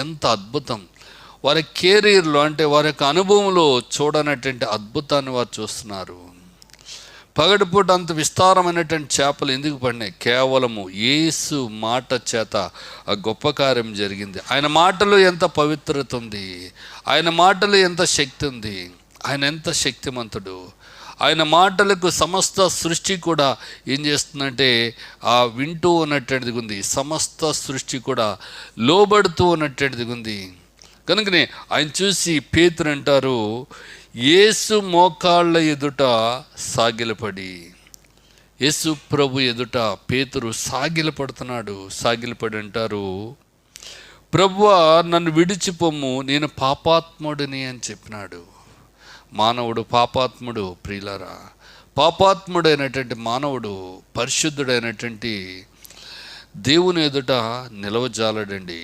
ఎంత అద్భుతం! వారి కెరీర్లో, అంటే వారి యొక్క అనుభవంలో చూడనటువంటి అద్భుతాన్ని వారు చూస్తున్నారు. పగటిపూట అంత విస్తారమైనటువంటి చేపలు ఎందుకు పడినాయి? కేవలము యేసు మాట చేత ఆ గొప్ప కార్యం జరిగింది. ఆయన మాటలో ఎంత పవిత్రత ఉంది, ఆయన మాటలో ఎంత శక్తి ఉంది, ఆయన ఎంత శక్తిమంతుడు. ఆయన మాటలకు సమస్త సృష్టి కూడా ఏం చేస్తుందంటే వింటూ ఉన్నటువంటిది ఉంది. సమస్త సృష్టి కూడా లోబడుతూ ఉన్నటువంటిది ఉంది. కనుకనే ఆయన చూసి పేతురు అంటారు, యేసు మోకాళ్ళ ఎదుట సాగిలపడి, యేసు ప్రభు ఎదుట పేతురు సాగిలపడుతున్నాడు. సాగిలపడి అంటారు, ప్రభువా నన్ను విడిచిపోము, నేను పాపాత్ముడిని అని చెప్పినాడు. మానవుడు పాపాత్ముడు ప్రియులారా. పాపాత్ముడైనటువంటి మానవుడు పరిశుద్ధుడైనటువంటి దేవుని ఎదుట నిలవజాలడండి.